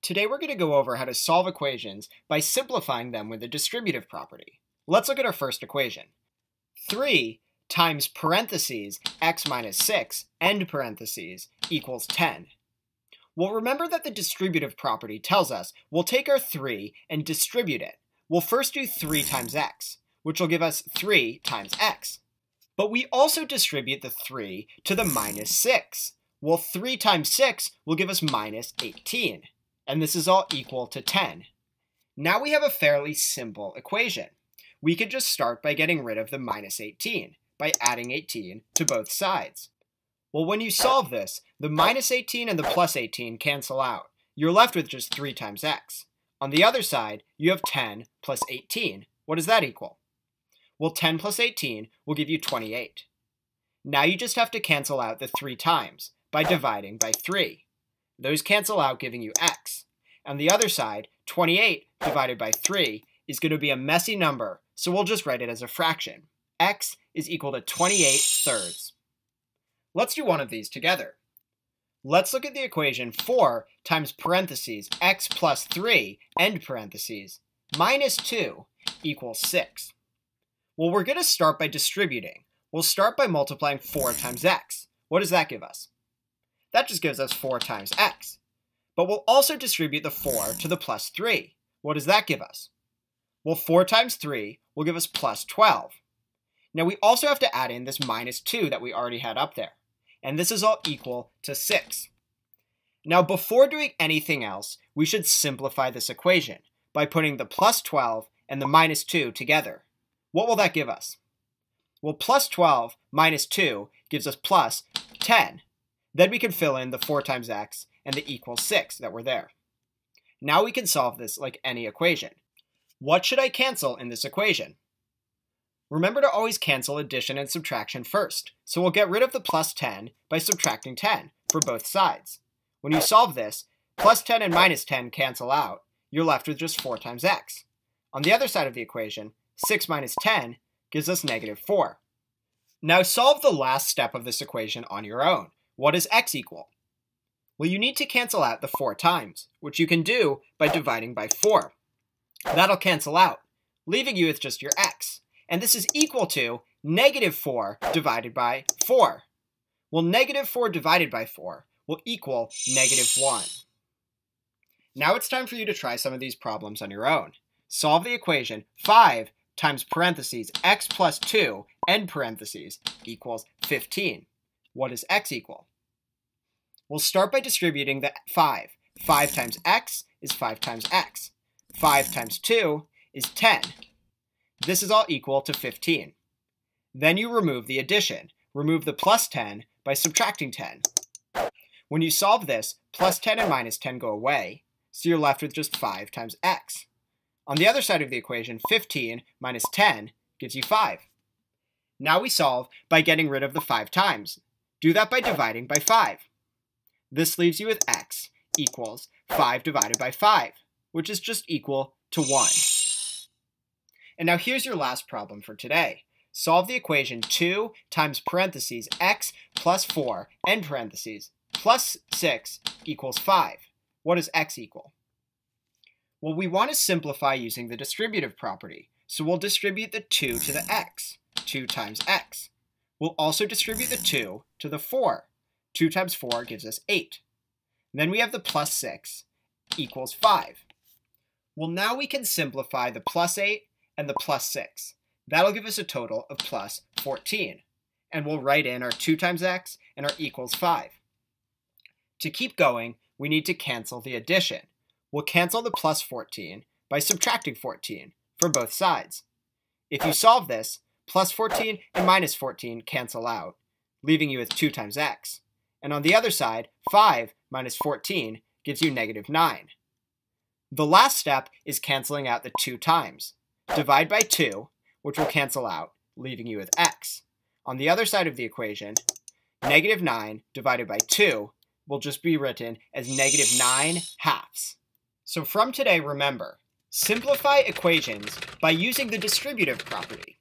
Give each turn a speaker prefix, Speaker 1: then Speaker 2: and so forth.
Speaker 1: Today we're going to go over how to solve equations by simplifying them with the distributive property. Let's look at our first equation. 3 times parentheses x minus 6 end parentheses equals 10. Well, remember that the distributive property tells us we'll take our 3 and distribute it. We'll first do 3 times x, which will give us 3 times x. But we also distribute the 3 to the minus 6. Well, 3 times 6 will give us minus 18. And this is all equal to 10. Now we have a fairly simple equation. We could just start by getting rid of the minus 18, by adding 18 to both sides. Well, when you solve this, the minus 18 and the plus 18 cancel out. You're left with just 3 times x. On the other side, you have 10 plus 18. What does that equal? Well, 10 plus 18 will give you 28. Now you just have to cancel out the 3 times by dividing by 3. Those cancel out, giving you x. On the other side, 28 divided by 3 is going to be a messy number, so we'll just write it as a fraction. X is equal to 28 thirds. Let's do one of these together. Let's look at the equation 4 times parentheses x plus 3 end parentheses minus 2 equals 6. Well, we're going to start by distributing. We'll start by multiplying 4 times x. What does that give us? That just gives us 4 times x. But we'll also distribute the 4 to the plus 3. What does that give us? Well, 4 times 3 will give us plus 12. Now we also have to add in this minus 2 that we already had up there. And this is all equal to 6. Now before doing anything else, we should simplify this equation by putting the plus 12 and the minus 2 together. What will that give us? Well, plus 12 minus 2 gives us plus 10. Then we can fill in the 4 times x and the equals 6 that were there. Now we can solve this like any equation. What should I cancel in this equation? Remember to always cancel addition and subtraction first, so we'll get rid of the plus 10 by subtracting 10 for both sides. When you solve this, plus 10 and minus 10 cancel out. You're left with just 4 times x. On the other side of the equation, 6 minus 10 gives us negative 4. Now solve the last step of this equation on your own. What does x equal? Well, you need to cancel out the 4 times, which you can do by dividing by 4. That'll cancel out, leaving you with just your x. And this is equal to negative 4 divided by 4. Well, negative 4 divided by 4 will equal negative 1. Now it's time for you to try some of these problems on your own. Solve the equation 5 times parentheses x plus 2 end parentheses equals 15. What does x equal? We'll start by distributing the 5. 5 times x is 5 times x. 5 times 2 is 10. This is all equal to 15. Then you remove the addition. Remove the plus 10 by subtracting 10. When you solve this, plus 10 and minus 10 go away, so you're left with just 5 times x. On the other side of the equation, 15 minus 10 gives you 5. Now we solve by getting rid of the 5 times. Do that by dividing by 5. This leaves you with x equals 5 divided by 5, which is just equal to 1. And now here's your last problem for today. Solve the equation 2 times parentheses x plus 4 end parentheses plus 6 equals 5. What does x equal? Well, we want to simplify using the distributive property, so we'll distribute the 2 to the x, 2 times x. We'll also distribute the 2 to the 4. 2 times 4 gives us 8. Then we have the plus 6 equals 5. Well, now we can simplify the plus 8 and the plus 6. That'll give us a total of plus 14. And we'll write in our 2 times x and our equals 5. To keep going, we need to cancel the addition. We'll cancel the plus 14 by subtracting 14 for both sides. If you solve this, plus 14 and minus 14 cancel out, leaving you with 2 times x. And on the other side, 5 minus 14 gives you negative 9. The last step is canceling out the 2 times. Divide by 2, which will cancel out, leaving you with x. On the other side of the equation, negative 9 divided by 2 will just be written as negative 9 halves. So from today, remember, simplify equations by using the distributive property.